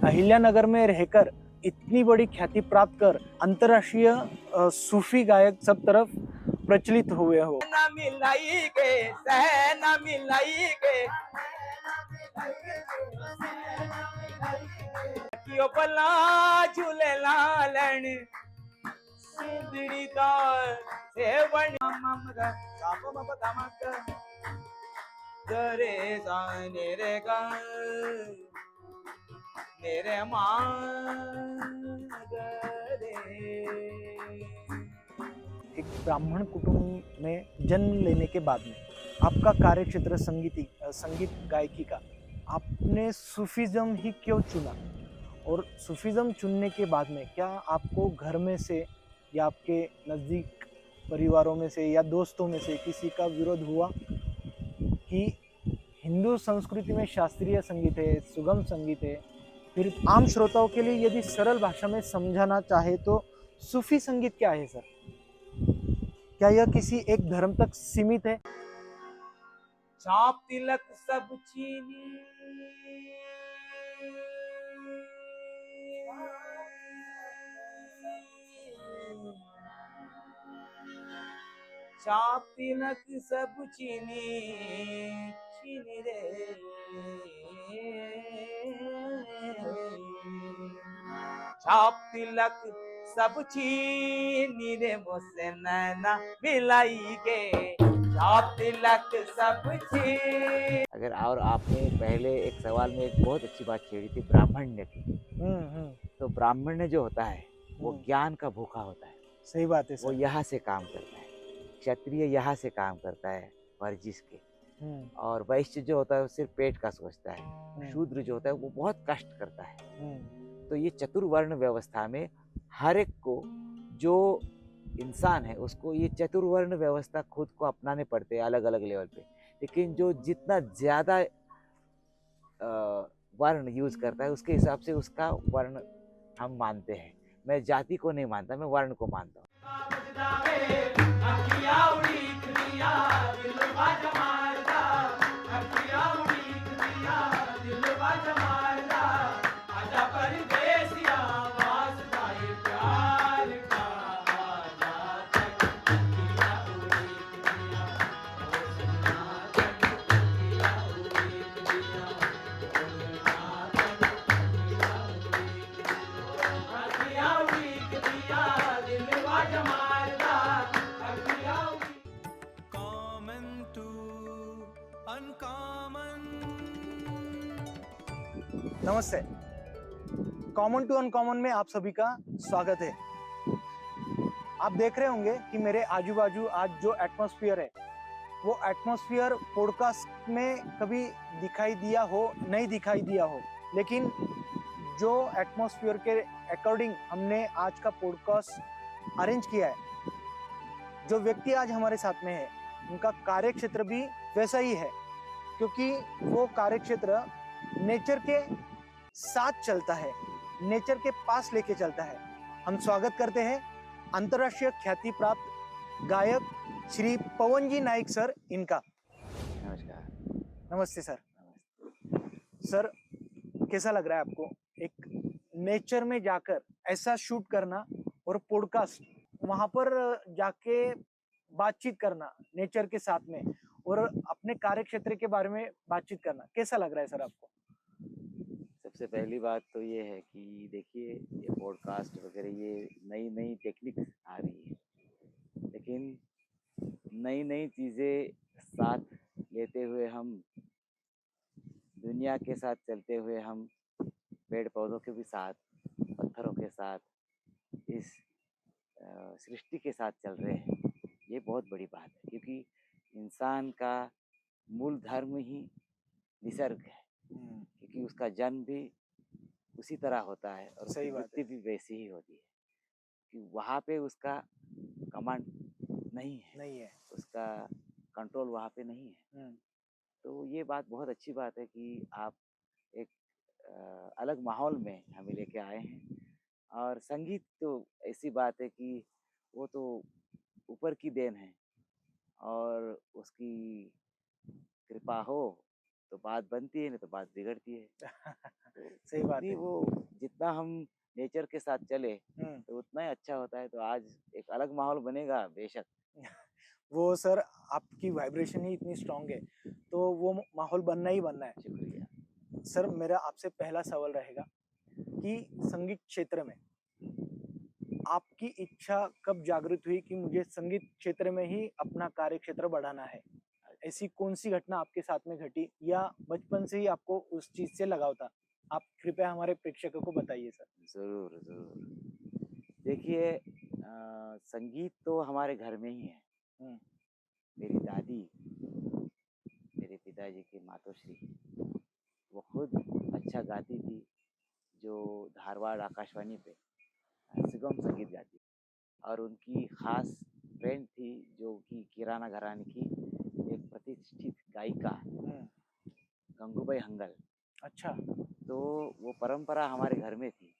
अहिल्यानगर में रहकर इतनी बड़ी ख्याति प्राप्त कर अंतर्राष्ट्रीय सूफी गायक सब तरफ प्रचलित हुए हो। ना मिलाई के सह ना मिलाई के कियो पला झूले लालन सिंदड़ी दा सेवन ममगा साप मप धमक दरे जाने रे गा मेरे मां गरे। एक ब्राह्मण कुटुंब में जन्म लेने के बाद में आपका कार्यक्षेत्र संगीत गायकी का, आपने सूफीज्म ही क्यों चुना? और सूफीज्म चुनने के बाद में क्या आपको घर में से या आपके नज़दीक परिवारों में से या दोस्तों में से किसी का विरोध हुआ कि हिंदू संस्कृति में शास्त्रीय संगीत है, सुगम संगीत है, फिर आम श्रोताओं के लिए यदि सरल भाषा में समझाना चाहे तो सूफी संगीत क्या है सर? क्या यह किसी एक धर्म तक सीमित है? चाप तिलक सब चीनी चाप तिलक सब चीनी चीनी रे चाप तिलक सब चीनी रे मुझसे नैना मिलाई के चाप तिलक सब चीनी। अगर और आपने पहले एक सवाल में एक बहुत अच्छी बात छेड़ी थी ब्राह्मण्य की। तो ब्राह्मण्य जो होता है वो ज्ञान का भूखा होता है। सही बात है वो सर। यहाँ से काम करता है। क्षत्रिय यहाँ से काम करता है वर्जिश के, और वैश्य जो होता है वो सिर्फ पेट का सोचता है। शूद्र जो होता है वो बहुत कष्ट करता है। तो ये चतुर्वर्ण व्यवस्था में हर एक को, जो इंसान है उसको ये चतुर्वर्ण व्यवस्था खुद को अपनाने पड़ते हैं अलग अलग लेवल पे। लेकिन जो जितना ज़्यादा वर्ण यूज करता है उसके हिसाब से उसका वर्ण हम मानते हैं। मैं जाति को नहीं मानता, मैं वर्ण को मानता हूँ। नमस्ते। कॉमन टू अनकॉमन में आप सभी का स्वागत है। आप देख रहे होंगे कि मेरे आजू बाजू आज जो एटमॉस्फेयर है वो एटमॉस्फेयर पॉडकास्ट में कभी दिखाई दिया हो नहीं दिखाई दिया हो, लेकिन जो एटमॉस्फेयर के अकॉर्डिंग हमने आज का पॉडकास्ट अरेंज किया है, जो व्यक्ति आज हमारे साथ में है उनका कार्यक्षेत्र भी वैसा ही है, क्योंकि वो कार्यक्षेत्र नेचर के साथ चलता है, नेचर के पास लेके चलता है। हम स्वागत करते हैं अंतर्राष्ट्रीय ख्याति प्राप्त गायक श्री पवनजी नाइक सर इनका। नमस्कार। नमस्ते सर। सर, कैसा लग रहा है आपको एक नेचर में जाकर ऐसा शूट करना और पॉडकास्ट वहां पर जाके बातचीत करना नेचर के साथ में और अपने कार्यक्षेत्र के बारे में बातचीत करना, कैसा लग रहा है सर आपको? सबसे पहली बात तो ये है कि देखिए ये पॉडकास्ट वगैरह ये नई नई टेक्निक आ रही है, लेकिन नई नई चीज़ें साथ लेते हुए हम, दुनिया के साथ चलते हुए हम पेड़ पौधों के भी साथ, पत्थरों के साथ, इस सृष्टि के साथ चल रहे हैं। ये बहुत बड़ी बात है, क्योंकि इंसान का मूल धर्म ही निसर्ग है, क्योंकि उसका जन्म भी उसी तरह होता है और उसकी मृत्यु भी वैसी ही होती है कि वहाँ पे उसका कमांड नहीं है, उसका कंट्रोल वहाँ पे नहीं है। तो ये बात बहुत अच्छी बात है कि आप एक अलग माहौल में हमें लेके आए हैं। और संगीत तो ऐसी बात है कि वो तो ऊपर की देन है, और उसकी कृपा हो तो बात बनती है, नहीं तो बात बिगड़ती है। तो सही बात जितनी है। वो जितना हम नेचर के साथ चले हम्म। तो उतना ही अच्छा होता है। तो आज एक अलग माहौल बनेगा बेशक। वो सर, आपकी वाइब्रेशन ही इतनी स्ट्रांग है, तो वो माहौल बनना ही बनना है। शुक्रिया। सर, मेरा आपसे पहला सवाल रहेगा कि संगीत क्षेत्र में आपकी इच्छा कब जागृत हुई कि मुझे संगीत क्षेत्र में ही अपना कार्य क्षेत्र बढ़ाना है? ऐसी कौन सी घटना आपके साथ में घटी, या बचपन से ही आपको उस चीज से लगाव था? आप कृपया हमारे प्रेक्षकों को बताइए सर। ज़रूर, ज़रूर। देखिए संगीत तो हमारे घर में ही है। हम्म। मेरी दादी, मेरे पिताजी की मातोश्री, वो खुद अच्छा गाती थी, जो धारवाड़ आकाशवाणी पे सुगम संगीत गाती थी। और उनकी ख़ास फ्रेंड थी जो कि किराना घराने की एक प्रतिष्ठित गायिका गंगूबाई हंगल। अच्छा। तो वो परंपरा हमारे घर में थी।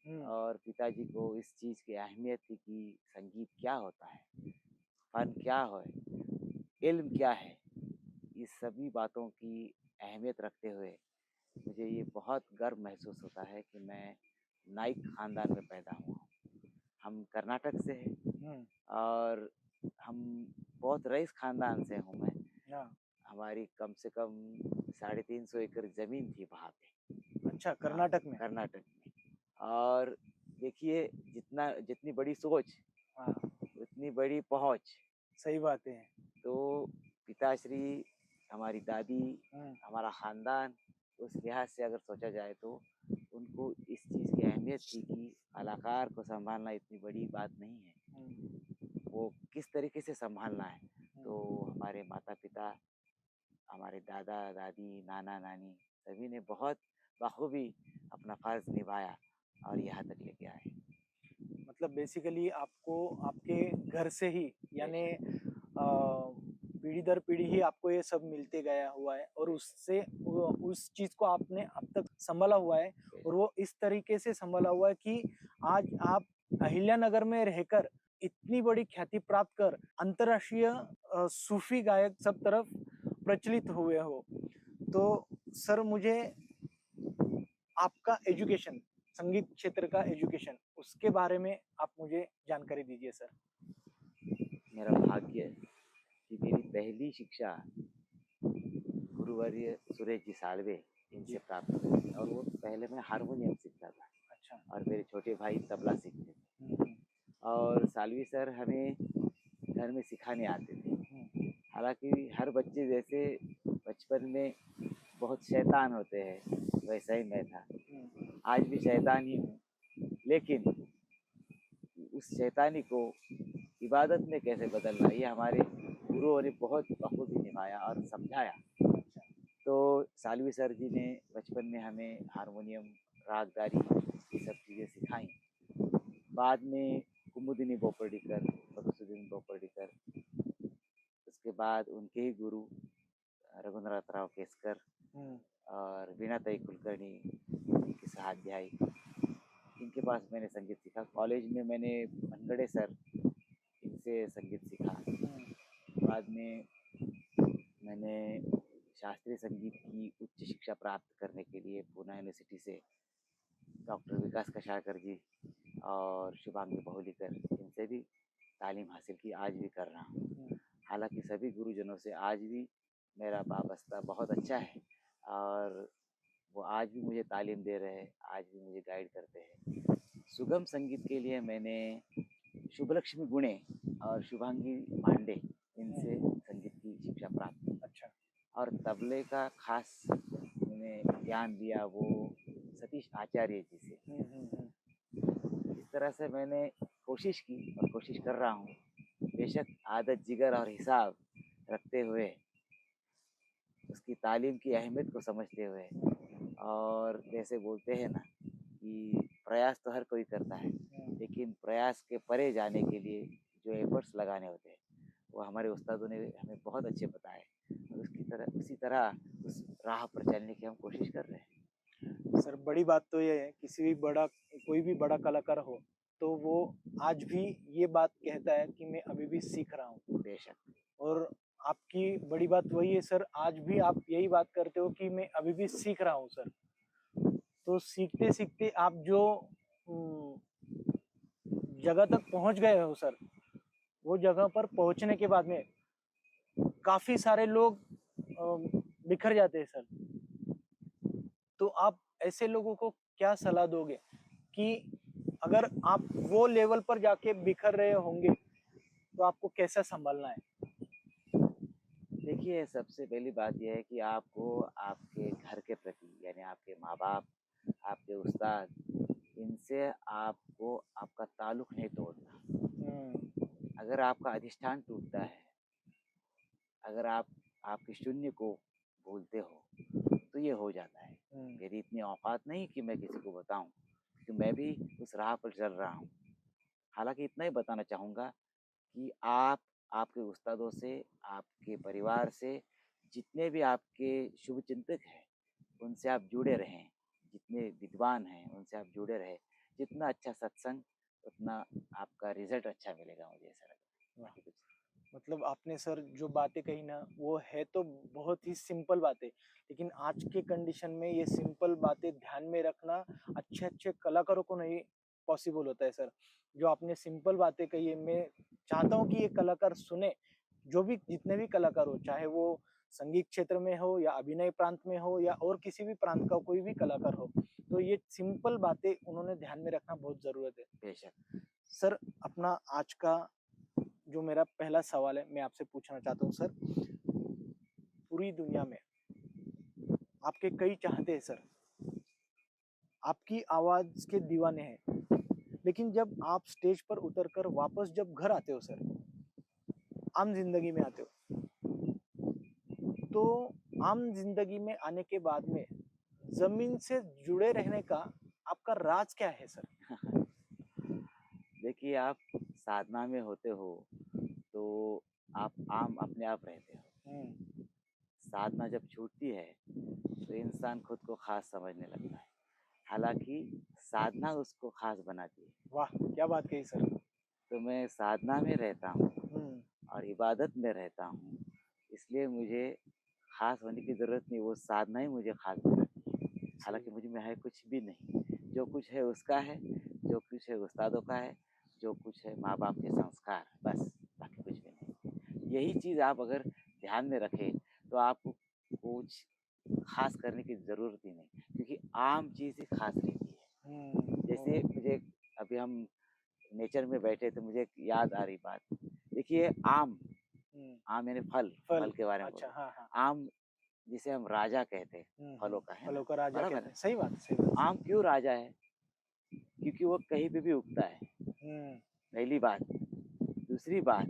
हम्म। और पिताजी को इस चीज़ की अहमियत थी कि संगीत क्या होता है, फ़न क्या है, इल्म क्या है। इस सभी बातों की अहमियत रखते हुए मुझे ये बहुत गर्व महसूस होता है कि मैं नाइक ख़ानदान में पैदा हुआ हूँ। हम कर्नाटक से हैं हम्म। और हम बहुत रईस ख़ानदान से हूँ मैं। हाँ। हमारी कम से कम 350 एकड़ ज़मीन थी वहाँ पे। अच्छा, हाँ, कर्नाटक में। कर्नाटक में। और देखिए जितनी बड़ी सोच हाँ। उतनी बड़ी पहुँच। सही बात है। तो पिताश्री, हमारी दादी, हम्म। हमारा ख़ानदान, उस लिहाज से अगर सोचा जाए तो उनको इस चीज़ की अहमियत थी कि कलाकार को सँभालना इतनी बड़ी बात नहीं है। हम्म। वो किस तरीके से सँभालना है। तो हम्म। हमारे माता-पिता, हमारे दादा-दादी, नाना-नानी सभी ने बहुत बखूबी अपना फ़र्ज़ निभाया और यहाँ तक लेके आए। मतलब बेसिकली आपको आपके घर से ही, यानी बेशक, पीढ़ी दर पीढ़ी ही आपको ये सब मिलते गया हुआ है, और उससे उस चीज को आपने अब तक संभाला हुआ है, और बेशक। वो इस तरीके से संभाला हुआ है कि आज आप अहिल्यानगर में रहकर इतनी बड़ी ख्याति प्राप्त कर अंतर्राष्ट्रीय सूफी गायक सब तरफ प्रचलित हुए हो। तो सर, मुझे आपका एजुकेशन, संगीत क्षेत्र का एजुकेशन, उसके बारे में आप मुझे जानकारी दीजिए सर। मेरा भाग्य कि मेरी पहली शिक्षा गुरुवर्य सुरेश जी साळवे इनसे प्राप्त हुई और वो पहले मैं हारमोनियम सीखता था अच्छा। और मेरे छोटे भाई तबला सीखते थे। हम्म। और सालवी सर हमें घर में सिखाने आते थे। हम्म। हालांकि हर बच्चे जैसे बचपन में बहुत शैतान होते हैं, वैसा ही मैं था। आज भी शैतान ही हूँ, लेकिन उस शैतानी को इबादत में कैसे बदलना, ये हमारे गुरुओं ने बहुत बखूबी निभाया और समझाया। तो सालवी सर जी ने बचपन में हमें हारमोनियम, रागदारी, ये सब चीज़ें सिखाई। बाद में कुमुदिनी बोपर्डीकर, मधुसूदन बोपर्डीकर, उसके बाद उनके ही गुरु रघुनाथ राव केसकर और वीणाताई कुलकर्णी, इनके सहाध्यायी, इनके पास मैंने संगीत सीखा। कॉलेज में मैंने मनगढ़े सर, इनसे संगीत सीखा। बाद में मैंने शास्त्रीय संगीत की उच्च शिक्षा प्राप्त करने के लिए पूना यूनिवर्सिटी से डॉक्टर विकास कशाकर जी और शुभांगी बहुलीकर, इनसे भी तालीम हासिल की, आज भी कर रहा हूँ। हालांकि सभी गुरुजनों से आज भी मेरा वाबस्ता बहुत अच्छा है और वो आज भी मुझे तालीम दे रहे हैं, आज भी मुझे गाइड करते हैं। सुगम संगीत के लिए मैंने शुभलक्ष्मी गुणे और शुभांगी मांडे, इनसे संगीत की शिक्षा प्राप्त की। अच्छा। और तबले का खास मैंने ज्ञान लिया वो सतीश आचार्य जी से। इस तरह से मैंने कोशिश की और कोशिश कर रहा हूँ, बेशक आदत, जिगर और हिसाब रखते हुए, उसकी तालीम की अहमियत को समझते हुए, और जैसे बोलते हैं ना कि प्रयास तो हर कोई करता है, लेकिन प्रयास के परे जाने के लिए जो एफर्ट्स लगाने होते हैं वो हमारे उस्तादों ने हमें बहुत अच्छे बताए और उसी तरह उस राह पर चलने की हम कोशिश कर रहे हैं। सर, बड़ी बात तो ये है, कोई भी बड़ा कलाकार हो तो वो आज भी ये बात कहता है कि मैं अभी भी सीख रहा हूँ। बेशक। और आपकी बड़ी बात वही है सर, आज भी आप यही बात करते हो कि मैं अभी भी सीख रहा हूँ सर। तो सीखते-सीखते आप जो उम, जगह तक पहुँच गए हो सर, वो जगह पर पहुँचने के बाद में काफ़ी सारे लोग बिखर जाते हैं सर। तो आप ऐसे लोगों को क्या सलाह दोगे कि अगर आप वो लेवल पर जाके बिखर रहे होंगे, तो आपको कैसा सँभालना है? देखिए, सबसे पहली बात ये है कि आपको आपके घर के प्रति यानी आपके माँ-बाप, आपके उस्ताद, इनसे आपको आपका ताल्लुक नहीं तोड़ना। हुँ, अगर आपका अधिष्ठान टूटता है, अगर आप आपके शून्य को भूलते हो, तो ये हो जाता है। हुँ, मेरी इतनी औकात नहीं कि मैं किसी को बताऊँ, कि मैं भी उस राह पर चल रहा हूँ। हालाँकि इतना ही बताना चाहूँगा कि आप आपके उस्तादों से, आपके परिवार से, जितने भी आपके शुभचिंतक हैं, उनसे आप जुड़े रहें। जितने विद्वान हैं, उनसे आप जुड़े रहें। जितना अच्छा सत्संग, उतना आपका रिज़ल्ट अच्छा मिलेगा, मुझे ऐसा लगता है। वाह! बाकी कुछ मतलब आपने सर जो बातें कही ना, वो है तो बहुत ही सिंपल बातें, लेकिन आज के कंडीशन में ये सिंपल बातें ध्यान में रखना अच्छे-अच्छे कलाकारों को नहीं पॉसिबल होता है सर। जो आपने सिंपल बातें कही है, मैं चाहता हूँ कि ये कलाकार सुने, जो भी जितने भी कलाकार हो, चाहे वो संगीत क्षेत्र में हो या अभिनय प्रांत में हो या और किसी भी प्रांत का कोई भी कलाकार हो, तो ये सिंपल बातें उन्होंने ध्यान में रखना बहुत ज़रूरत है। बेशक। सर, अपना आज का जो मेरा पहला सवाल है, मैं आपसे पूछना चाहता हूँ सर, पूरी दुनिया में आपके कई चाहते हैं सर, आपकी आवाज़ के दीवाने हैं, लेकिन जब आप स्टेज पर उतरकर वापस जब घर आते हो सर, आम ज़िंदगी में आते हो, तो आम ज़िंदगी में आने के बाद में ज़मीन से जुड़े रहने का आपका राज क्या है सर? देखिए, आप साधना में होते हो, तो आप आम अपने आप रहते हो। हुँ, साधना जब छूटती है, तो इंसान खुद को ख़ास समझने लगता है। हालाँकि साधना उसको ख़ास बनाती है। वाह! क्या बात कही सर। तो मैं साधना में रहता हूँ हुँ, और इबादत में रहता हूँ, इसलिए मुझे ख़ास होने की ज़रूरत नहीं, वो साधना ही मुझे ख़ास बनाती है। सही हालाँकि मुझ में है कुछ भी नहीं, जो कुछ है उसका है, जो कुछ है उस्तादों का है, जो कुछ है माँ-बाप के संस्कार, बस बाकी कुछ भी नहीं। यही चीज़ आप अगर ध्यान में रखें, तो आपको कुछ ख़ास करने की ज़रूरत ही नहीं, क्योंकि आम चीज़ ही ख़ास रहती है। जैसे हुँ, मुझे अभी हम नेचर में बैठे तो मुझे एक याद आ रही बात। देखिए आम, हुँ, आम यानी फल, फल, फल के बारे में बोल अच्छा, रहा हाँ, हाँ। हूँ। आम जिसे हम राजा कहते हैं, हुँ, फलों हुँ, का, है ना? फलों का राजा बराबर कहते है? हैं। सही बात है, सही बात है आम सर। क्यों राजा है? क्योंकि वो कहीं पे भी उगता है, हुँ, पहली बात। दूसरी बात,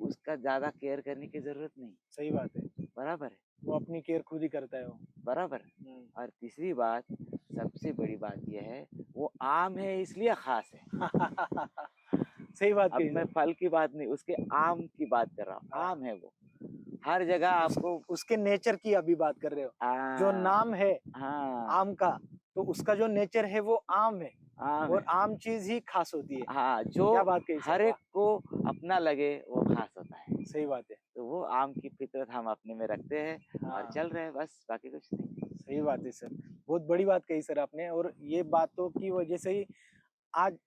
उसका ज़्यादा केयर करने की ज़रूरत नहीं, सही बात है। बराबर है? वो अपनी केयर खुद ही करता है वो। बराबर। हुँ। और तीसरी बात, सबसे बड़ी बात ये है, वो आम है इसलिए ख़ास है। सही बात अब कही मैं सर। फल की बात नहीं, उसके आम की बात कर रहा हूँ, हाँ, आम है वो। हर जगह उस आपको उसके नेचर की अभी बात कर रहे हो। जो हाँ, नाम है हाँ, आम का, तो उसका जो नेचर है वो आम है आम और है। आम चीज़ ही ख़ास होती है। हाँ, क्या जो बात कही सर, हर एक वाह! को अपना लगे वो ख़ास होता है। सही बात है। तो वो आम की फ़ितरत हम अपने में रखते हैं और हाँ, चल रहे हैं बस, बाकी कुछ नहीं। सही बात है सर। बहुत बड़ी बात कही सर आपने और ये बातों की वज़ह से ही आज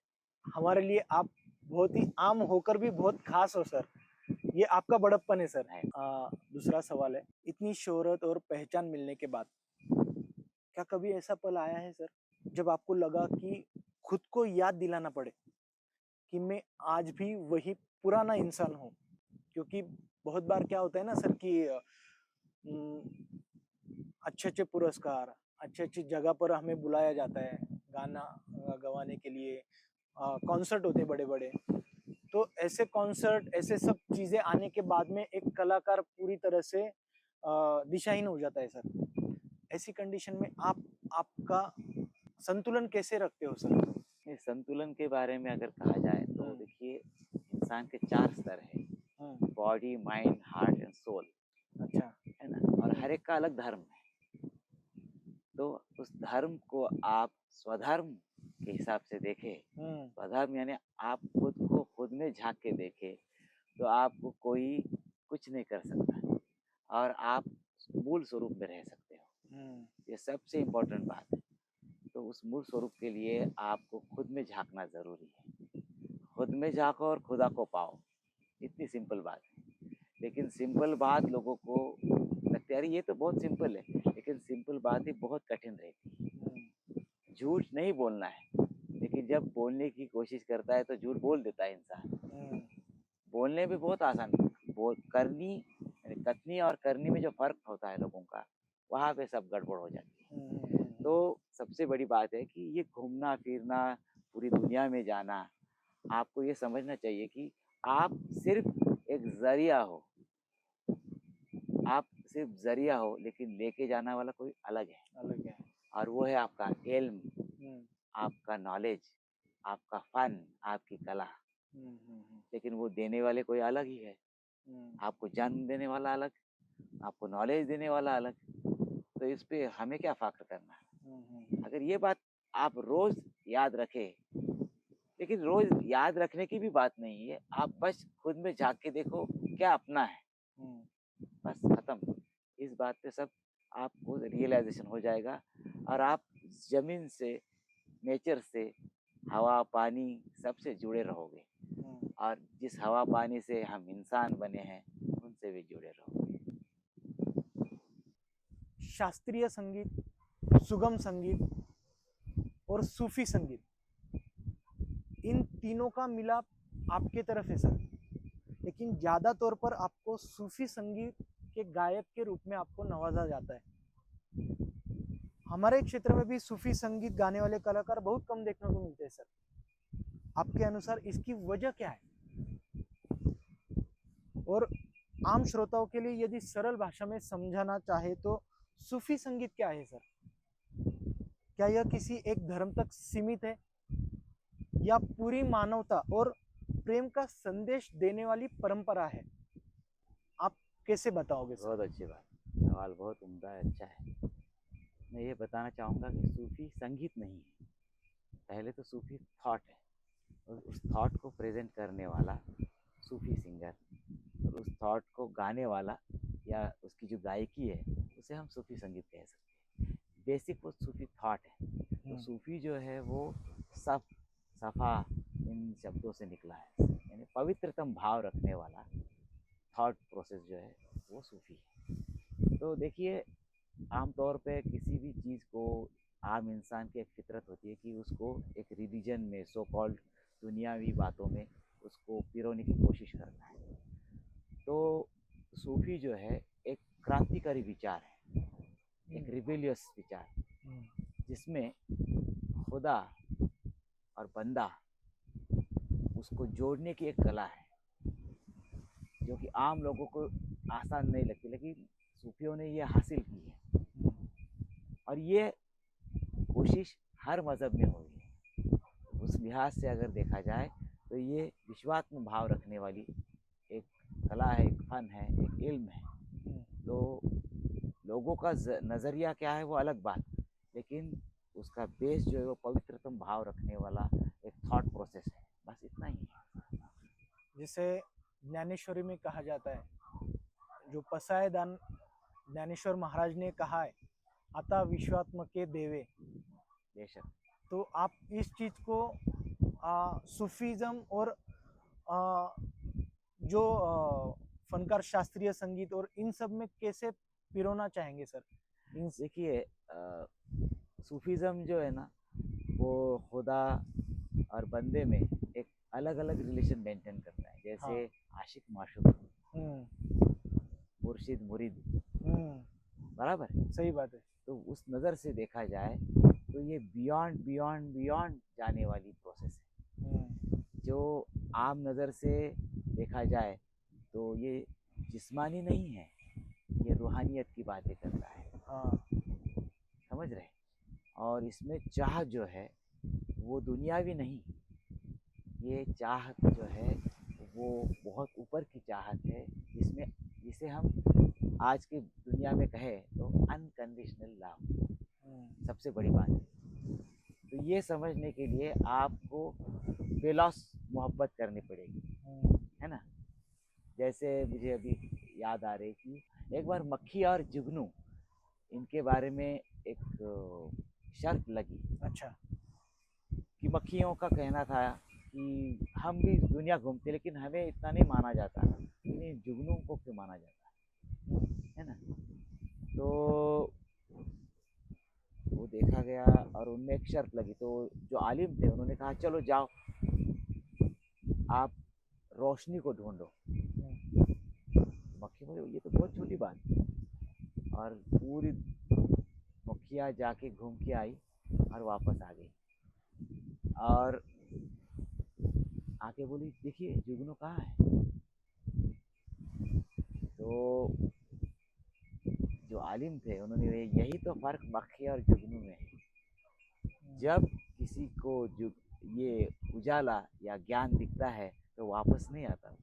हमारे लिए आप बहुत ही आम होकर भी बहुत ख़ास हो सर। ये आपका बड़प्पन है सर। है। दूसरा सवाल है, इतनी शोहरत और पहचान मिलने के बाद, क्या कभी ऐसा पल आया है सर, जब आपको लगा कि खुद को याद दिलाना पड़े कि मैं आज भी वही पुराना इंसान हूँ? क्योंकि बहुत बार क्या होता है ना सर कि उम, अच्छे-अच्छे पुरस्कार, अच्छी-अच्छी जगह पर हमें बुलाया जाता है, गाना गवाने के लिए कॉन्सर्ट होते हैं बड़े-बड़े। तो ऐसे कॉन्सर्ट, ऐसे सब चीज़ें आने के बाद में एक कलाकार पूरी तरह से दिशाहीन हो जाता है सर। ऐसी कंडीशन में आप आपका संतुलन कैसे रखते हो सर? ये संतुलन के बारे में अगर कहा जाए तो हुँ, देखिए इंसान के 4 स्तर हैं, हुँ, body, mind, heart and soul, अच्छा, है ना? और हुँ, हर एक का अलग धर्म है। तो उस धर्म को आप स्वधर्म के हिसाब से देखें, हुँ, स्वधर्म यानी आप खुद को खुद में झाँक के देखें, तो आपको कोई कुछ नहीं कर सकता और आप मूल स्वरूप में रह सकते हो। ये सबसे इम्पोर्टेंट बात है। तो उस मूल स्वरूप के लिए आपको खुद में झाँकना ज़रूरी है। खुद में झाँको और खुदा को पाओ, इतनी सिंपल बात है। लेकिन सिंपल बात लोगों को लगती है अरे ये तो बहुत सिंपल है, लेकिन सिंपल बात ही बहुत कठिन रहती है। झूठ नहीं बोलना है, लेकिन जब बोलने की कोशिश करता है तो झूठ बोल देता है इंसान। बोलने में बहुत आसान, कथनी और करनी में जो फ़र्क होता है लोगों का, वहाँ पे सब गड़बड़ हो जाती है। तो सबसे बड़ी बात है कि ये घूमना-फिरना, पूरी दुनिया में जाना, आपको ये समझना चाहिए कि आप सिर्फ़ एक ज़रिया हो। आप सिर्फ़ ज़रिया हो, लेकिन लेके जाने वाला कोई अलग है और वो है आपका इल्म, आपका नॉलेज, आपका फ़न, आपकी कला। लेकिन वो देने वाले कोई अलग ही है। आपको जन्म देने वाला अलग, आपको नॉलेज देने वाला अलग। तो इस पे हमें क्या फ़ख्र करना है? अगर ये बात आप रोज़ याद रखें, लेकिन रोज़ याद रखने की भी बात नहीं है, आप बस खुद में झाँक के देखो क्या अपना है, बस खत्म। इस बात पे सब आपको रियलाइज़ेशन हो जाएगा और आप ज़मीन से, नेचर से, हवा, पानी सबसे जुड़े रहोगे और जिस हवा, पानी से हम इंसान बने हैं, उनसे भी जुड़े रहोगे। शास्त्रीय संगीत, सुगम संगीत और सूफी संगीत, इन तीनों का मिलाप आपके तरफ है सर, लेकिन ज़्यादा तौर पर आपको सूफी संगीत के गायक के रूप में आपको नवाजा जाता है। हमारे क्षेत्र में भी सूफी संगीत गाने वाले कलाकार बहुत कम देखने को मिलते हैं सर। आपके अनुसार इसकी वजह क्या है? और आम श्रोताओं के लिए यदि सरल भाषा में समझाना चाहे तो सूफी संगीत क्या है सर? क्या यह किसी एक धर्म तक सीमित है या पूरी मानवता और प्रेम का संदेश देने वाली परंपरा है? आप कैसे बताओगे सर? बहुत अच्छी बात, सवाल बहुत उम्दा है, अच्छा है। मैं ये बताना चाहूँगा कि सूफ़ी संगीत नहीं है, पहले तो सूफ़ी थॉट है और उस थॉट को प्रेज़ेंट करने वाला सूफ़ी सिंगर और उस थॉट को गाने वाला या उसकी जो गायकी है, उसे हम सूफ़ी संगीत कह सकते हैं। बेसिक वो सूफ़ी थॉट है। तो सूफ़ी जो है वो सफ़ा इन शब्दों से निकला है, यानी पवित्रतम भाव रखने वाला थॉट प्रोसेस जो है वो सूफ़ी है। तो देखिए आमतौर पे किसी भी चीज़ को आम इंसान की एक फ़ितरत होती है कि उसको एक रिलीजन में सो कॉल्ड दुनियावी बातों में उसको पिरोने की कोशिश करता है। तो सूफ़ी जो है एक क्रांतिकारी विचार है, एक रिबेलियस विचार, जिसमें खुदा और बंदा उसको जोड़ने की एक कला है, जो कि आम लोगों को आसान नहीं लगती, लेकिन सूफियों ने ये हासिल की है और ये कोशिश हर मज़हब में हुई है। उस लिहाज से अगर देखा जाए तो ये विश्वात्म भाव रखने वाली एक कला है, एक फ़न है, एक इल्म है। तो लोगों का नज़रिया क्या है वो अलग बात, लेकिन उसका बेस जो है वो पवित्रतम भाव रखने वाला एक थॉट प्रोसेस है, बस इतना ही है। जिसे ज्ञानेश्वरी में कहा जाता है, जो पसायदान ज्ञानेश्वर महाराज ने कहा है, आता विश्वात्म के देवे। बेशक तो आप इस चीज को सूफीज़म और आ, जो फनकार शास्त्रीय संगीत और इन सब में कैसे पिरोना चाहेंगे सर? देखिए सूफीज़म जो है ना वो खुदा और बंदे में एक अलग अलग रिलेशन मेंटेन करता है, जैसे आशिक माशूक, मुर्शिद मुरीद, बराबर सही बात है। तो उस नज़र से देखा जाए तो ये बियॉन्ड बियॉन्ड बियॉन्ड जाने वाली प्रोसेस है। जो आम नज़र से देखा जाए तो ये जिस्मानी नहीं है, ये रूहानियत की बातें करता है। समझ रहे? और इसमें चाह जो है वो दुनियावी नहीं, ये चाहत जो है वो बहुत ऊपर की चाहत है, जिसे हम आज की दुनिया में कहें तो अनकंडीशनल लव सबसे बड़ी बात है। तो ये समझने के लिए आपको बेलौस मोहब्बत करनी पड़ेगी, है ना? जैसे मुझे अभी याद आ रही कि एक बार मक्खी और जुगनू इनके बारे में एक शर्त लगी अच्छा। कि मक्खियों का कहना था कि हम भी दुनिया घूमते लेकिन हमें इतना नहीं माना जाता, इन्हीं जुगनू को क्यों माना जाता है ना। तो वो देखा गया और उनमें एक शर्त लगी, तो जो आलिम थे उन्होंने कहा चलो जाओ आप रोशनी को ढूंढो। मक्खी बोले ये तो बहुत छोटी बात है, और पूरी मक्खियाँ जाके घूम के आई और वापस आ गई, और आके बोली देखिए जुगनू कहाँ है। तो जो आलिम थे उन्होंने यही तो फर्क मक्खी और जुगनू में है, जब किसी को ये उजाला या ज्ञान दिखता है तो वापस नहीं आता।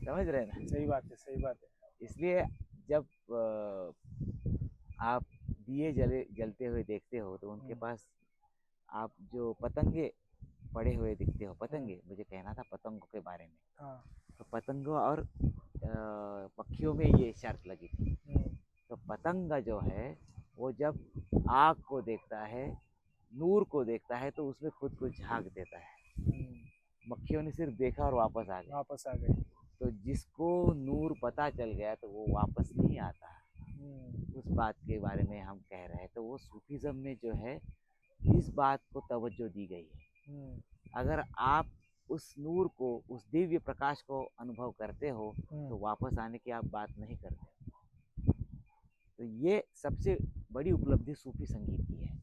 समझ रहे हैं ना। सही बात है, सही बात है। इसलिए जब आप दिए जलते हुए देखते हो तो उनके पास आप जो पतंगे पड़े हुए दिखते हो, पतंगे मुझे कहना था पतंगों के बारे में। हाँ। तो पतंगों और पक्षियों में ये शर्त लगी थी। तो पतंगा जो है वो जब आग को देखता है, नूर को देखता है, तो उसमें खुद को झांक देता है। मक्खियों ने सिर्फ देखा और वापस आ गए। तो जिसको नूर पता चल गया तो वो वापस नहीं आता। उस बात के बारे में हम कह रहे हैं। तो वो सूफीज़म में जो है इस बात को तवज्जो दी गई है। अगर आप उस नूर को, उस दिव्य प्रकाश को अनुभव करते हो तो वापस आने की आप बात नहीं करते। तो ये सबसे बड़ी उपलब्धि सूफी संगीत की है।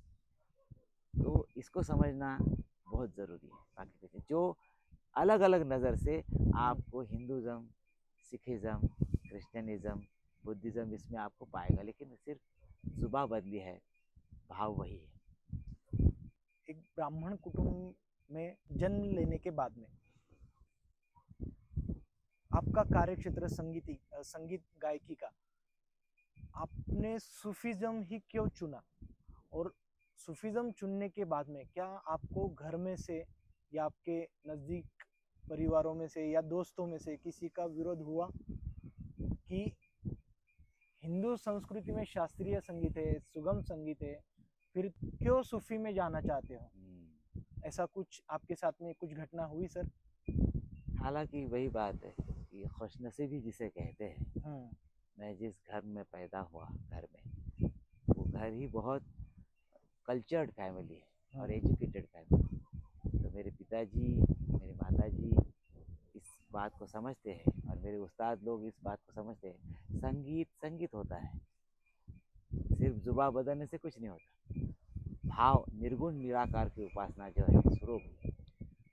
तो इसको समझना बहुत ज़रूरी है। बाकी देखिए जो अलग अलग नज़र से आपको हिंदुज़म, सिखिज़म, क्रिश्चियनिज़म, बुद्धिज़्म इसमें आपको पाएगा, लेकिन सिर्फ जुबान बदली है, भाव वही है। एक ब्राह्मण कुटुंब में जन्म लेने के बाद में आपका कार्यक्षेत्र संगीत गायकी का, आपने सूफीज़म ही क्यों चुना? और सूफीज़म चुनने के बाद में क्या आपको घर में से या आपके नज़दीक परिवारों में से या दोस्तों में से किसी का विरोध हुआ कि हिंदू संस्कृति में शास्त्रीय संगीत है, सुगम संगीत है, फिर क्यों सूफी में जाना चाहते हो? ऐसा कुछ आपके साथ में कुछ घटना हुई सर? हालांकि वही बात है कि खुशनसीबी जिसे कहते हैं, मैं जिस घर में पैदा हुआ, घर में वो घर ही बहुत कल्चर्ड फैमिली है और एजुकेटेड फैमिली। तो मेरे पिताजी, मेरे माताजी इस बात को समझते हैं और मेरे उस्ताद लोग इस बात को समझते हैं। संगीत संगीत होता है, सिर्फ जुबान बदलने से कुछ नहीं होता। भाव, निर्गुण निराकार की उपासना जो है, स्वरूप,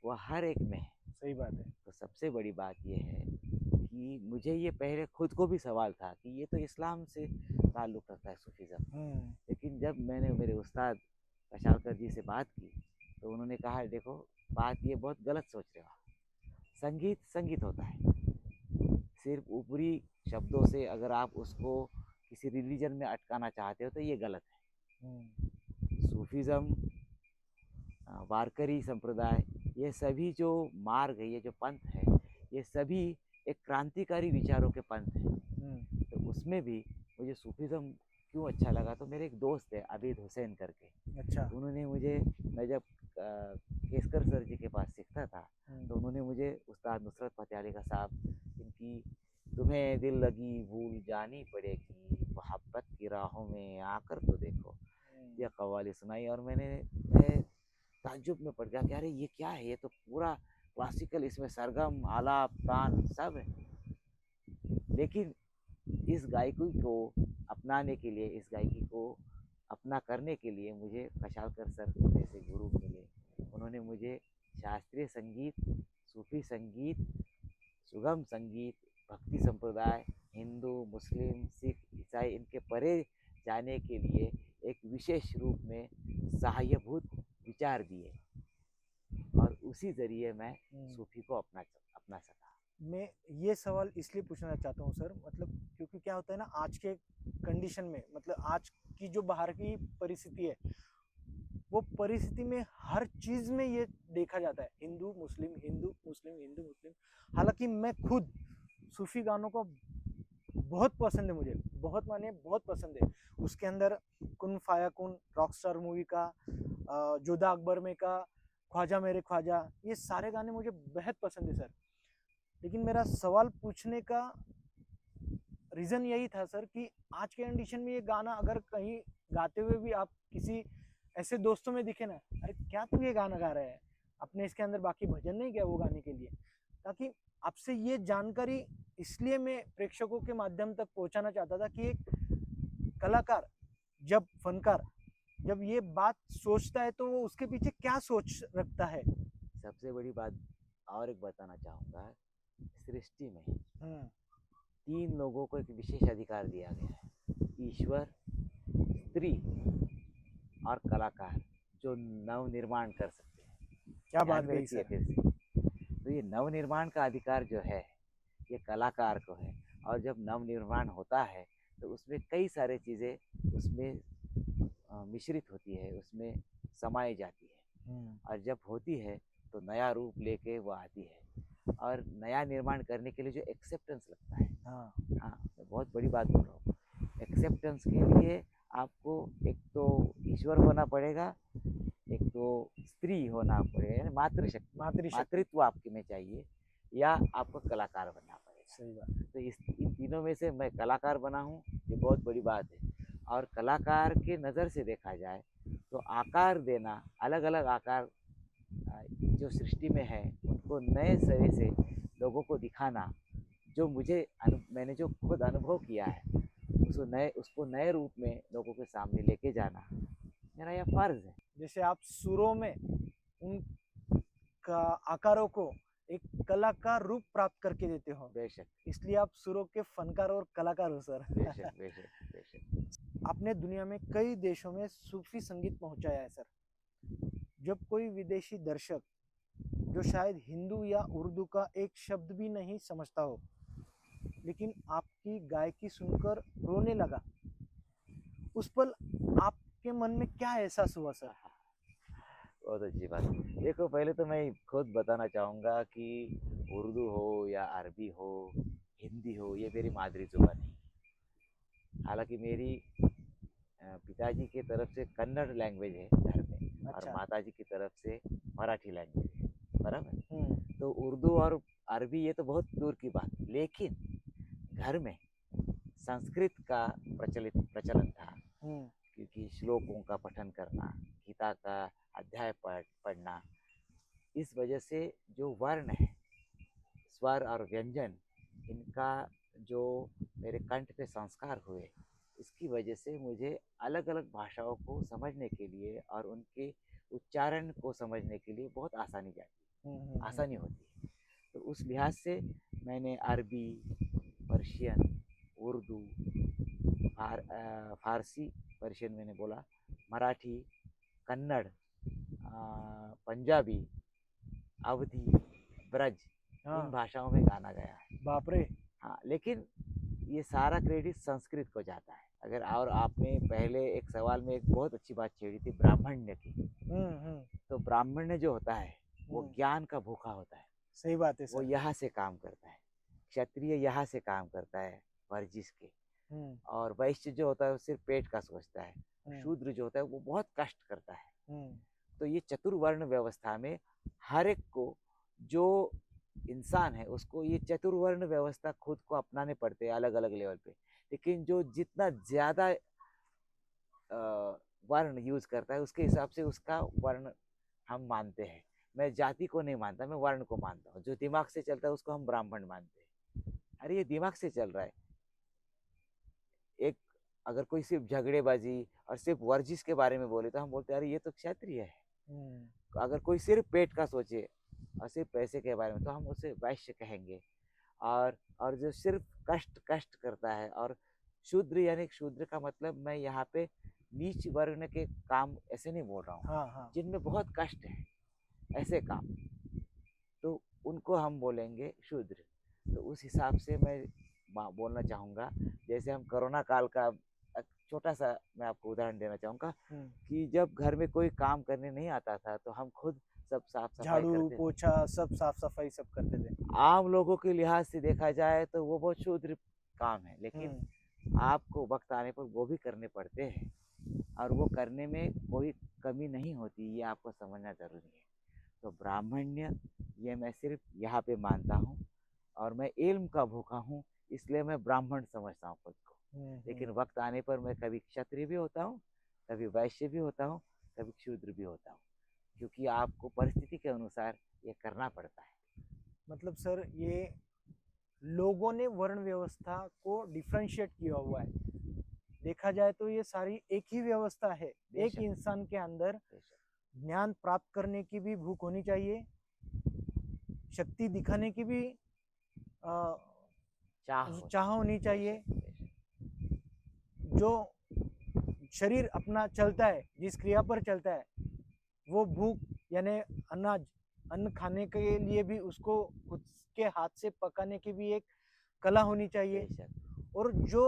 वो हर एक में है। सही बात है। तो सबसे बड़ी बात ये है कि मुझे ये पहले खुद को भी सवाल था कि ये तो इस्लाम से ताल्लुक़ रखता है सूफीज़म। लेकिन जब मैंने मेरे उस्ताद कशालकर जी से बात की तो उन्होंने कहा देखो बात ये बहुत गलत सोच रहे हो, संगीत संगीत होता है। सिर्फ ऊपरी शब्दों से अगर आप उसको किसी रिलीजन में अटकाना चाहते हो तो ये गलत है। सूफीज़म, वारकरी संप्रदाय, ये सभी जो मार्ग है, ये जो पंथ है, ये सभी एक क्रांतिकारी विचारों के पंथ हैं। तो उसमें भी मुझे सूफीज़म क्यों अच्छा लगा, तो मेरे एक दोस्त है आबिद हुसैन करके। अच्छा। उन्होंने मुझे, मैं जब केसकर सर जी के पास सीखता था तो उन्होंने मुझे उस्ताद नुसरत फ़तेह अली खां साहब, इनकी तुम्हें दिल लगी भूल जानी पड़ेगी, मोहब्बत की राहों में आकर तो देखो, यह कव्वाली सुनाई। और मैं ताज्जुब में पड़ गया कि अरे ये क्या है, ये तो पूरा क्लासिकल, इसमें सरगम, आलाप, तान सब है। लेकिन इस गायकी को अपनाने के लिए, इस गायकी को अपना करने के लिए मुझे कशालकर सर जैसे गुरु मिले। उन्होंने मुझे शास्त्रीय संगीत, सूफी संगीत, सुगम संगीत, भक्ति संप्रदाय, हिंदू, मुस्लिम, सिख, ईसाई, इनके परे जाने के लिए एक विशेष रूप में सहायभूत विचार दिए और उसी ज़रिए मैं सूफी को अपना सका। मैं ये सवाल इसलिए पूछना चाहता हूँ सर, मतलब क्योंकि क्या होता है ना आज के कंडीशन में, मतलब आज की जो बाहर की परिस्थिति है, वो परिस्थिति में हर चीज में ये देखा जाता है हिंदू मुस्लिम, हिंदू मुस्लिम, हिंदू मुस्लिम। हालांकि मैं खुद सूफी गानों को बहुत पसंद है मुझे, बहुत माने बहुत पसंद है। उसके अंदर कुन फाया कुन, रॉकस्टार मूवी का, जोधा अकबर में का, ख्वाजा मेरे ख्वाजा, ये सारे गाने मुझे बेहद पसंद है सर। लेकिन मेरा सवाल पूछने का रीज़न यही था सर कि आज के कंडीशन में ये गाना अगर कहीं गाते हुए भी आप किसी ऐसे दोस्तों में दिखे ना, अरे क्या तू ये गाना गा रहा है, आपने इसके अंदर बाकी भजन नहीं किया वो गाने के लिए। ताकि आपसे ये जानकारी इसलिए मैं प्रेक्षकों के माध्यम तक पहुंचाना चाहता था कि एक कलाकार जब फनकार जब ये बात सोचता है तो वो उसके पीछे क्या सोच रखता है। सबसे बड़ी बात और एक बताना चाहूँगा, सृष्टि में हम्म, 3 लोगों को एक विशेष अधिकार दिया गया है, ईश्वर, स्त्री और कलाकार, जो नव निर्माण कर सकते हैं। क्या ध्यान बात में कही रखिए सर। फिर से, तो ये नव निर्माण का अधिकार जो है ये कलाकार को है। और जब नव निर्माण होता है तो उसमें कई सारे चीज़ें उसमें मिश्रित होती है, उसमें समाई जाती है, और जब होती है तो नया रूप लेके वो आती है। और नया निर्माण करने के लिए जो एक्सेप्टेंस लगता है, हाँ हाँ मैं बहुत बड़ी बात बोल रहा हूँ, एक्सेप्टेंस के लिए आपको एक तो ईश्वर होना पड़ेगा, एक तो स्त्री होना पड़ेगा, यानी मातृशक्ति, मातृशक्ति, मातृत्व आपके में चाहिए, या आपको कलाकार बनना पड़ेगा। सही बात। तो इन तीनों में से मैं कलाकार बना हूँ, ये बहुत बड़ी बात है। और कलाकार के नज़र से देखा जाए तो आकार देना, अलग अलग आकार जो सृष्टि में है उनको नए सिरे से लोगों को दिखाना, जो मैंने जो खुद अनुभव किया है उसको नए रूप में लोगों के सामने लेके जाना मेरा यह फर्ज है। जैसे आप सुरों में उन का आकारों को एक कला का रूप प्राप्त करके देते हो, बेशक, इसलिए आप सुरों के फनकार और कलाकार हो सर। बेशक, बेशक, बेशक। आपने दुनिया में कई देशों में सूफी संगीत पहुंचाया है सर। जब कोई विदेशी दर्शक जो शायद हिंदू या उर्दू का एक शब्द भी नहीं समझता हो, लेकिन आपकी गायकी सुनकर रोने लगा, उस पल आपके मन में क्या एहसास हुआ सर? बहुत अच्छी बात। देखो, पहले तो मैं खुद बताना चाहूँगा कि उर्दू हो या अरबी हो, हिंदी हो, ये मेरी मादरी ज़ुबान है। हालांकि मेरी पिताजी की तरफ से कन्नड़ लैंग्वेज है घर में, और अच्छा। माताजी की तरफ से मराठी लैंग्वेज है, बराबर। हम्म, तो उर्दू और अरबी ये तो बहुत दूर की बात, लेकिन घर में संस्कृत का प्रचलन था, क्योंकि श्लोकों का पठन करना, गीता का अध्याय पढ़ना, इस वजह से जो वर्ण है, स्वर और व्यंजन, इनका जो मेरे कंठ पे संस्कार हुए, इसकी वजह से मुझे अलग अलग भाषाओं को समझने के लिए और उनके उच्चारण को समझने के लिए बहुत आसानी होती है। तो उस लिहाज से मैंने अरबी, पर्शियन, उर्दू, फारसी, पर्शियन मैंने बोला, मराठी, कन्नड़, पंजाबी, अवधी, ब्रज, इन भाषाओं में गाना गया है। बाप रे। हाँ, लेकिन ये सारा क्रेडिट संस्कृत को जाता है। अगर और आपने पहले एक सवाल में एक बहुत अच्छी बात छेड़ी थी ब्राह्मण्य की, तो ब्राह्मण्य जो होता है वो ज्ञान का भूखा होता है। सही बात है वो सर। यहाँ से काम करता है, क्षत्रिय यहाँ से काम करता है वर्जिश के, और वैश्य जो होता है वो सिर्फ पेट का सोचता है, शूद्र जो होता है वो बहुत कष्ट करता है। तो ये चतुर्वर्ण व्यवस्था में हर एक को, जो इंसान है उसको ये चतुर्वर्ण व्यवस्था खुद को अपनाने पड़ते हैं अलग अलग लेवल पे। लेकिन जो जितना ज़्यादा वर्ण यूज करता है उसके हिसाब से उसका वर्ण हम मानते हैं। मैं जाति को नहीं मानता, मैं वर्ण को मानता हूँ। जो दिमाग से चलता है उसको हम ब्राह्मण मानते हैं। अरे ये दिमाग से चल रहा है। एक अगर कोई सिर्फ झगड़ेबाजी और सिर्फ वर्जिश के बारे में बोले तो हम बोलते हैं अरे ये तो क्षत्रिय है। अगर कोई सिर्फ पेट का सोचे और सिर्फ पैसे के बारे में तो हम उसे वैश्य कहेंगे। और जो सिर्फ कष्ट करता है, और शूद्र यानी शूद्र का मतलब मैं यहाँ पे नीच वर्ण के काम ऐसे नहीं बोल रहा हूँ, जिनमें बहुत कष्ट है ऐसे काम, तो उनको हम बोलेंगे शूद्र। तो उस हिसाब से मैं बोलना चाहूँगा, जैसे हम कोरोना काल का छोटा सा मैं आपको उदाहरण देना चाहूँगा हम्म, कि जब घर में कोई काम करने नहीं आता था तो हम खुद सब साफ सफाई झाड़ू करते थे। पोछा सब साफ सफाई सब करते थे। आम लोगों के लिहाज से देखा जाए तो वो बहुत क्षुद्र काम है, लेकिन आपको वक्त आने पर वो भी करने पड़ते हैं और वो करने में कोई कमी नहीं होती, ये आपको समझना जरूरी है। तो ब्राह्मण्य ये मैं सिर्फ यहाँ पे मानता हूँ और मैं इल्म का भूखा हूँ, इसलिए मैं ब्राह्मण समझता हूँ खुद को। लेकिन वक्त आने पर मैं कभी क्षत्रिय भी होता हूँ, कभी वैश्य भी होता हूँ, कभी क्षूद्र भी होता हूँ, क्योंकि आपको परिस्थिति के अनुसार ये करना पड़ता है। मतलब सर ये लोगों ने वर्ण व्यवस्था को डिफरेंशिएट किया हुआ है। देखा जाए तो ये सारी एक ही व्यवस्था है। एक बेशक। इंसान के अंदर बेशक। ज्ञान प्राप्त करने की भी भूख होनी चाहिए, शक्ति दिखाने की भी चाह होनी चाहिए। बेशक, बेशक। जो शरीर अपना चलता है, जिस क्रिया पर चलता है, वो भूख यानी अनाज अन्न खाने के लिए भी उसको खुद के हाथ से पकाने की भी एक कला होनी चाहिए। बेशक। और जो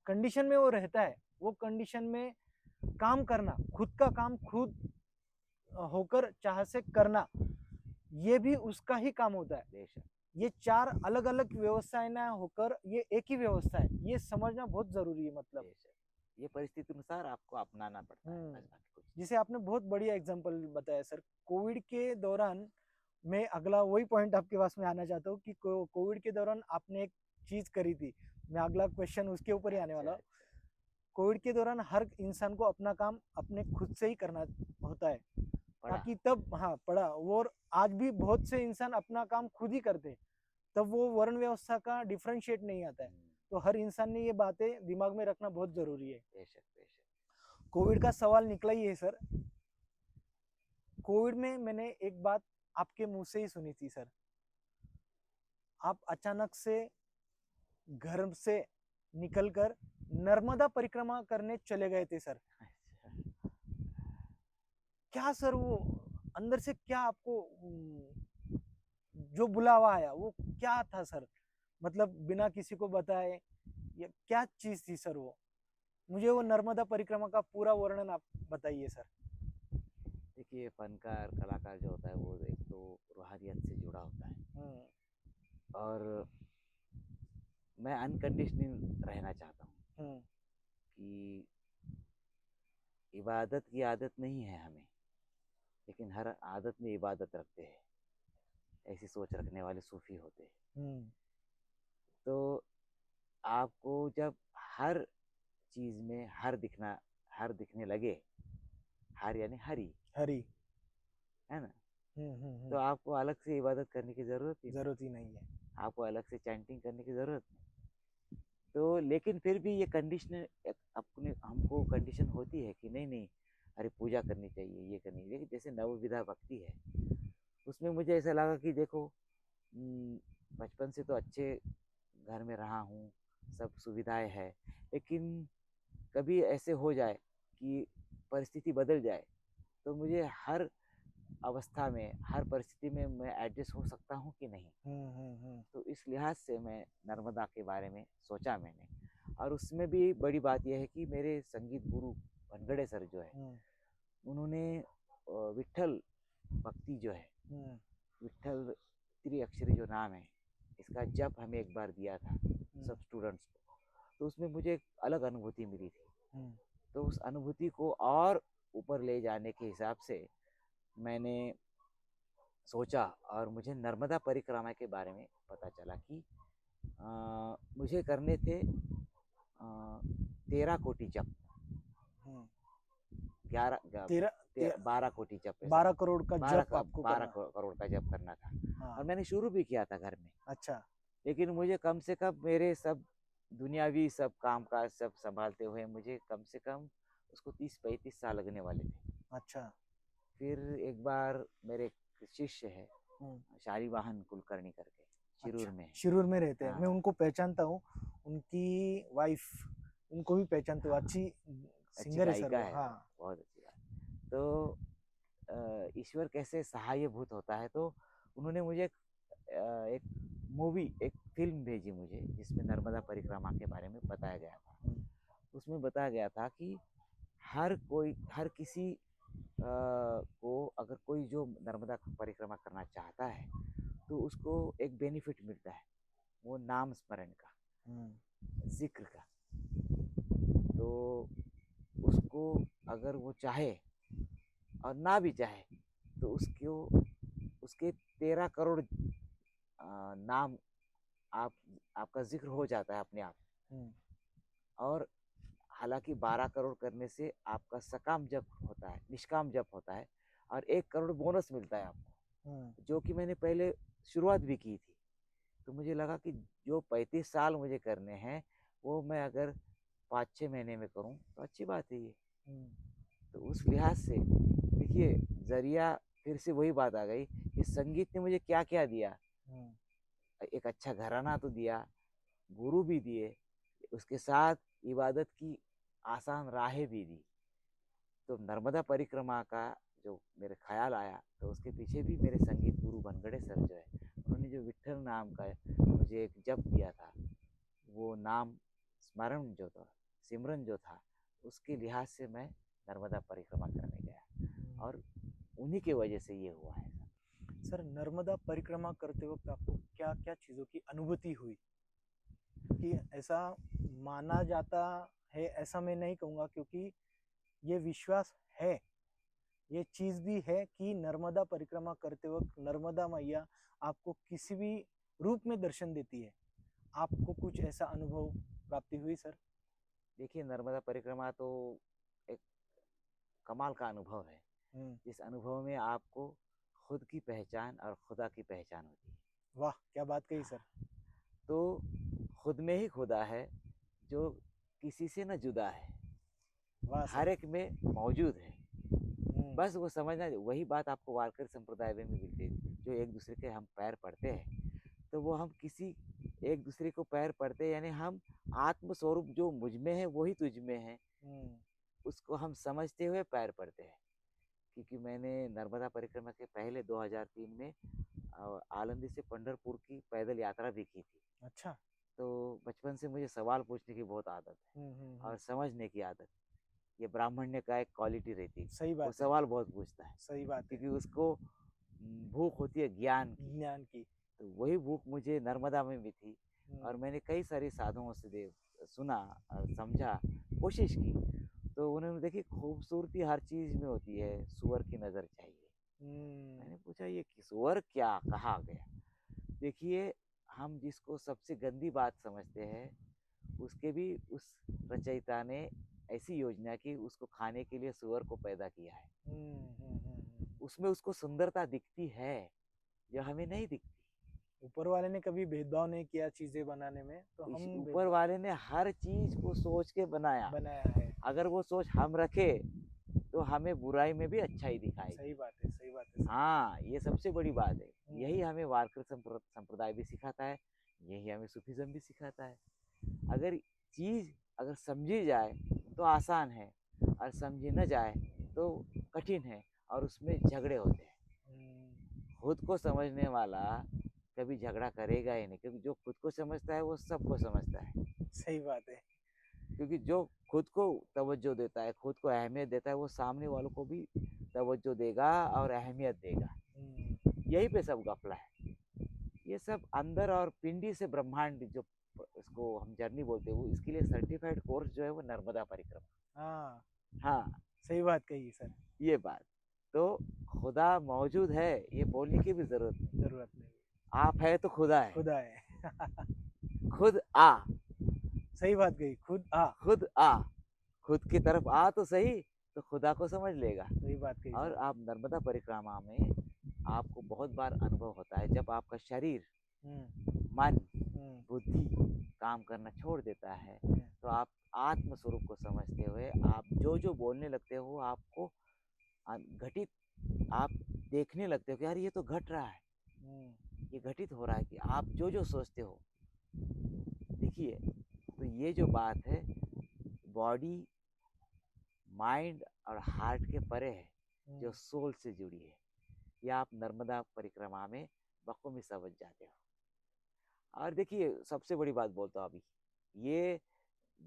कंडीशन में वो रहता है, वो कंडीशन में काम करना, खुद का काम खुद होकर चाह से करना, ये भी उसका ही काम होता है। बेशक। ये चार अलग अलग व्यवस्थाएं ना होकर ये एक ही व्यवस्था है, ये समझना बहुत जरूरी है। मतलब बेशक। ये परिस्थिति अनुसार आपको अपनाना पड़ता है, बस बाकी कुछ नहीं। जिसे आपने बहुत बढ़िया एग्जांपल बताया सर। कोविड के दौरान मैं अगला वही पॉइंट आपके पास में आना चाहता हूँ कि कोविड के दौरान आपने एक चीज करी थी, मैं अगला क्वेश्चन उसके ऊपर ही आने वाला हूँ। अच्छा। कोविड के दौरान हर इंसान को अपना काम अपने खुद से ही करना होता है, पढ़ा। ताकि तब हाँ पड़ा। और आज भी बहुत से इंसान अपना काम खुद ही करते हैं, तब वो वर्ण व्यवस्था का डिफरेंशिएट नहीं आता है। तो हर इंसान ने ये बातें दिमाग में रखना बहुत जरूरी है। बेशक, बेशक। कोविड का सवाल निकला ही है सर। कोविड में मैंने एक बात आपके मुंह से ही सुनी थी सर। आप अचानक से घर से निकलकर नर्मदा परिक्रमा करने चले गए थे सर। अच्छा। क्या सर वो अंदर से क्या आपको जो बुलावा आया वो क्या था सर? मतलब बिना किसी को बताए ये क्या चीज थी सर वो? मुझे वो नर्मदा परिक्रमा का पूरा वर्णन आप बताइए सर। देखिए, फनकार कलाकार जो होता है वो एक तो रूहानियत से जुड़ा होता है और मैं अनकंडीशनल रहना चाहता हूँ कि इबादत की आदत नहीं है हमें, लेकिन हर आदत में इबादत रखते हैं, ऐसी सोच रखने वाले सूफी होते हैं। तो आपको जब हर चीज में हर दिखने लगे, हर यानी हरी हरी है ना, तो आपको अलग से इबादत करने की जरूरत ही नहीं, जरूरत ही नहीं है। आपको अलग से चैंटिंग करने की जरूरत नहीं। तो लेकिन फिर भी ये कंडीशन अपने हमको कंडीशन होती है कि नहीं नहीं, अरे पूजा करनी चाहिए, ये करनी चाहिए। जैसे नवविधा भक्ति है, उसमें मुझे ऐसा लगा कि देखो बचपन से तो अच्छे घर में रहा हूँ, सब सुविधाएं है, लेकिन कभी ऐसे हो जाए कि परिस्थिति बदल जाए, तो मुझे हर अवस्था में हर परिस्थिति में मैं एडजस्ट हो सकता हूँ कि नहीं। तो इस लिहाज से मैं नर्मदा के बारे में सोचा मैंने। और उसमें भी बड़ी बात यह है कि मेरे संगीत गुरु भनगड़े सर जो है, उन्होंने विट्ठल भक्ति जो है, विट्ठल त्रिअक्षरी जो नाम है, इसका जप हमें एक बार दिया था सब स्टूडेंट्स को, तो उसमें मुझे एक अलग अनुभूति मिली थी। तो उस अनुभूति को और ऊपर ले जाने के हिसाब से मैंने सोचा और मुझे नर्मदा परिक्रमा के बारे में पता चला कि मुझे करने थे 13 कोटि जप, 12 कोटि जप, 12 करोड़ का जप आपको 12 करना। करोड़ का जप करना था। हाँ। और मैंने शुरू भी किया था घर में। अच्छा। लेकिन मुझे कम से कम मेरे सब दुनियावी सब काम काज सब संभालते हुए मुझे कम से कम उसको 30-35 साल लगने वाले थे। अच्छा। फिर एक बार मेरे शिष्य है शालिवाहन कुलकर्णी करके, शिरूर अच्छा, में है। शिरूर में रहते हैं। हाँ, मैं उनको पहचानता हूँ, उनकी वाइफ, उनको भी पहचानता हूँ। अच्छी अच्छी सिंगर है सर गायिका वो। है, हाँ। बहुत अच्छी बात। तो ईश्वर कैसे सहायभूत होता है, तो उन्होंने मुझे एक मूवी, एक फिल्म भेजी मुझे, जिसमें नर्मदा परिक्रमा के बारे में बताया गया था। उसमें बताया गया था कि हर किसी को अगर कोई जो नर्मदा परिक्रमा करना चाहता है तो उसको एक बेनिफिट मिलता है, वो नाम स्मरण का, जिक्र का। तो उसको अगर वो चाहे और ना भी चाहे तो उसके 13 करोड़ नाम आपका जिक्र हो जाता है अपने आप। और हालांकि 12 करोड़ करने से आपका सकाम जप होता है, निष्काम जप होता है, और 1 करोड़ बोनस मिलता है आपको, जो कि मैंने पहले शुरुआत भी की थी। तो मुझे लगा कि जो 35 साल मुझे करने हैं वो मैं अगर 5-6 महीने में करूं तो अच्छी बात है ये। तो उस लिहाज से देखिए, जरिया फिर से वही बात आ गई कि संगीत ने मुझे क्या क्या दिया। एक अच्छा घराना तो दिया, गुरु भी दिए, उसके साथ इबादत की आसान राहें भी दी। तो नर्मदा परिक्रमा का जो मेरे ख्याल आया तो उसके पीछे भी मेरे संगीत गुरु बनगड़े सर जो है, उन्होंने जो विट्ठल नाम का मुझे एक जप दिया था, वो नाम स्मरण जो था, सिमरन जो था, उसके लिहाज से मैं नर्मदा परिक्रमा करने गया और उन्हीं की वजह से ये हुआ है। सर, नर्मदा परिक्रमा करते वक्त आपको क्या क्या चीज़ों की अनुभूति हुई? कि ऐसा माना जाता है, ऐसा मैं नहीं कहूँगा, क्योंकि ये विश्वास है, ये चीज़ भी है कि नर्मदा परिक्रमा करते वक्त नर्मदा मैया आपको किसी भी रूप में दर्शन देती है। आपको कुछ ऐसा अनुभव प्राप्ति हुई सर? देखिए, नर्मदा परिक्रमा तो एक कमाल का अनुभव है। इस अनुभव में आपको खुद की पहचान और खुदा की पहचान होती है। वाह, क्या बात कही सर। तो खुद में ही खुदा है जो किसी से न जुदा है, वाह हर सर। एक में मौजूद है। बस वो समझना, वही बात आपको वारकरी संप्रदाय में मिलती है, जो एक दूसरे के हम पैर पड़ते हैं, तो वो हम किसी एक दूसरे को पैर पड़ते हैं, यानी हम आत्मस्वरूप जो मुझ में है वही तुझ में है, उसको हम समझते हुए पैर पड़ते हैं। क्योंकि मैंने नर्मदा परिक्रमा के पहले 2003 में आलंदी से पंढरपुर की पैदल यात्रा भी की थी। अच्छा। तो बचपन से मुझे सवाल पूछने की बहुत आदत है और समझने की आदत। ये ब्राह्मण्य का एक क्वालिटी रहती है, सही वो बात है। सवाल बहुत पूछता है, सही बात है। क्योंकि उसको भूख होती है ज्ञान की। ज्ञान की। तो वही भूख मुझे नर्मदा में भी थी, और मैंने कई सारे साधुओं से सुना और समझा, कोशिश की। तो उन्होंने देखी, खूबसूरती हर चीज में होती है, सुअर की नजर चाहिए। मैंने पूछा, ये सुअर क्या कहा गया? देखिए, हम जिसको सबसे गंदी बात समझते हैं, उसके भी उस रचयिता ने ऐसी योजना की, उसको खाने के लिए सुअर को पैदा किया है। उसमें उसको सुंदरता दिखती है जो हमें नहीं दिखती। ऊपर वाले ने कभी भेदभाव नहीं किया चीजें बनाने में, तो हम ऊपर वाले ने हर चीज को सोच के बनाया है। अगर वो सोच हम रखे तो हमें बुराई में भी अच्छाई दिखाएगी। सही बात है, सही बात है। हाँ, ये सबसे बड़ी बात है। यही हमें वारकरी संप्रदाय भी सिखाता है, यही हमें सूफीज्म भी सिखाता है। अगर चीज अगर समझी जाए तो आसान है, और समझी न जाए तो कठिन है, और उसमें झगड़े होते हैं। खुद को समझने वाला कभी झगड़ा करेगा ही नहीं, क्योंकि जो खुद को समझता है वो सबको समझता है। सही बात है। क्योंकि जो खुद को तवज्जो देता है, खुद को अहमियत देता है, वो सामने वालों को भी तवज्जो देगा और अहमियत देगा। यही पे सब गफला है। ये सब अंदर और पिंडी से ब्रह्मांड, जो इसको हम जर्नी बोलते हैं, वो इसके लिए सर्टिफाइड कोर्स जो है वो नर्मदा परिक्रमा। हाँ, हाँ, सही बात कही सर। ये बात तो खुदा मौजूद है, ये बोलने की भी जरूरत नहीं। आप है तो खुदा है। खुदा है। खुद आ। सही बात कही, खुद आ। खुद आ, खुद की तरफ आ तो सही, तो खुदा को समझ लेगा। सही बात कही और सर। आप नर्मदा परिक्रमा में आपको बहुत बार अनुभव होता है, जब आपका शरीर, मन, बुद्धि काम करना छोड़ देता है, तो आप आत्म स्वरूप को समझते हुए आप जो जो बोलने लगते हो, आपको घटित आप देखने लगते हो कि यार ये तो घट रहा है, ये घटित हो रहा है, कि आप जो जो सोचते हो। देखिए, तो ये जो बात है, बॉडी, माइंड और हार्ट के परे है, जो सोल से जुड़ी है, ये आप नर्मदा परिक्रमा में बखूबी समझ जाते हो। और देखिए, सबसे बड़ी बात बोलता हूँ अभी, ये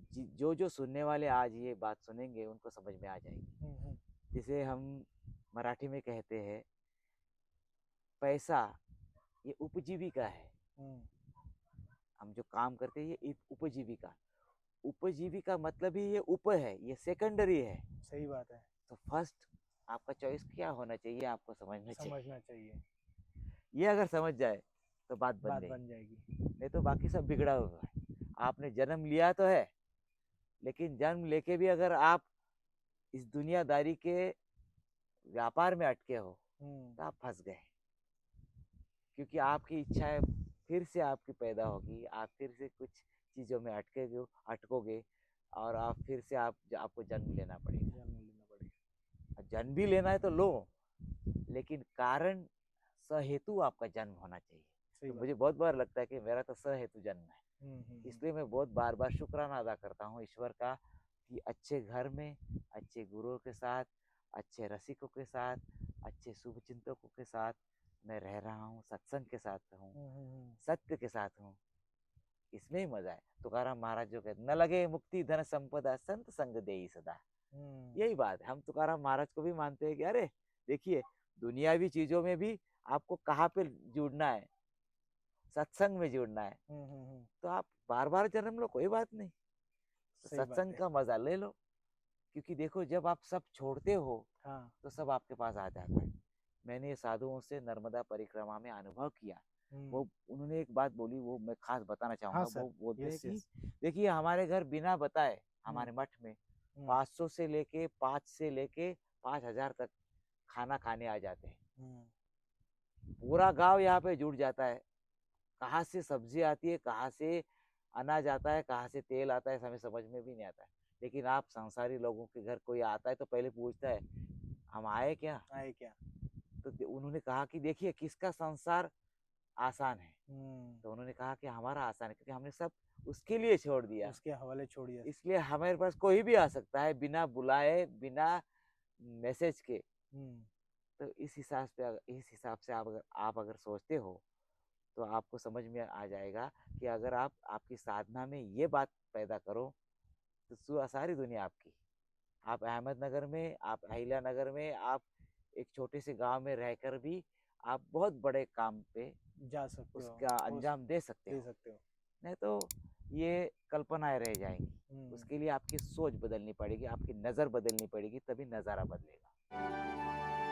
जो जो सुनने वाले आज ये बात सुनेंगे उनको समझ में आ जाएगी। हम्म, जिसे हम मराठी में कहते हैं, पैसा ये उपजीविका है। हम्म, हम जो काम करते हैं ये उपजीविका, उपजीविका मतलब ही ये उप है, ये सेकेंडरी है। सही बात है, तो फर्स्ट आपका चॉइस क्या होना चाहिए आपको समझना चाहिए। समझना चाहिए, ये अगर समझ जाए तो बात बन बात गई। बन जाएगी। नहीं तो बाकी सब बिगड़ा हुआ है। आपने जन्म लिया तो है, लेकिन जन्म लेके भी अगर आप इस दुनियादारी के व्यापार में अटके हो तो आप फंस गए। क्योंकि आपकी इच्छाएं फिर से आपकी पैदा होगी, आप फिर से कुछ चीज़ों में अटकोगे और आप फिर से आपको जन्म लेना पड़ेगा। जन्म लेना पड़ेगा। और जन्म भी लेना है तो लो, लेकिन कारण सहेतु आपका जन्म होना चाहिए। सही तो बात। मुझे बहुत बार लगता है कि मेरा तो सहेतु जन्म है। हम्म। इसलिए मैं बहुत बार बार शुक्राना अदा करता हूँ ईश्वर का कि अच्छे घर में, अच्छे गुरुओं के साथ, अच्छे रसिकों के साथ, अच्छे शुभचिंतकों के साथ मैं रह रहा हूँ, सत्संग के साथ हूँ, सत्य के साथ हूँ। इसमें ही मजा है। तुकाराम महाराज जो कहते न लगे मुक्ति धन संपदा संत संग देई सदा। यही बात है। हम तुकाराम महाराज को भी मानते हैं कि अरे देखिए, दुनियावी चीजों में भी आपको कहाँ पे जुड़ना है, सत्संग में जुड़ना है। तो आप बार बार जन्म लो, कोई बात नहीं, तो सही बात सत्संग है। का मजा ले लो। क्योंकि देखो, जब आप सब छोड़ते हो हाँ। तो सब आपके पास आ जाता है। मैंने ये साधुओं से नर्मदा परिक्रमा में अनुभव किया। वो उन्होंने एक बात बोली, वो मैं खास बताना चाहूंगा। हाँ सर, वो बोलते हैं यस कि यस। देखिए, हमारे घर बिना बताए, हमारे मठ में 500 से लेके 5,000 तक खाना खाने आ जाते हैं। पूरा गांव यहाँ पे जुट जाता है। कहाँ से सब्जी आती है, कहाँ से अनाज आता है, कहाँ से तेल आता है, हमें समझ में भी नहीं आता है। लेकिन आप संसारी लोगों के घर कोई आता है तो पहले पूछता है हम आए क्या। तो उन्होंने कहा कि देखिए, किसका संसार आसान है। तो उन्होंने कहा कि हमारा आसान है, क्योंकि हमने सब उसके लिए छोड़ दिया, उसके हवाले छोड़ दिया। इसलिए हमारे पास कोई भी आ सकता है बिना बुलाए, बिना मैसेज के। तो इस हिसाब से आप अगर सोचते हो तो आपको समझ में आ जाएगा कि अगर आप आपकी साधना में ये बात पैदा करो तो सारी दुनिया आपकी। आप अहमदनगर में, आप अहिल्या नगर में, आप एक छोटे से गांव में रहकर भी आप बहुत बड़े काम पे जा सकते हो, उसका अंजाम दे सकते हो। नहीं तो ये कल्पनाएं रह जाएंगी। उसके लिए आपकी सोच बदलनी पड़ेगी, आपकी नज़र बदलनी पड़ेगी, तभी नज़ारा बदलेगा।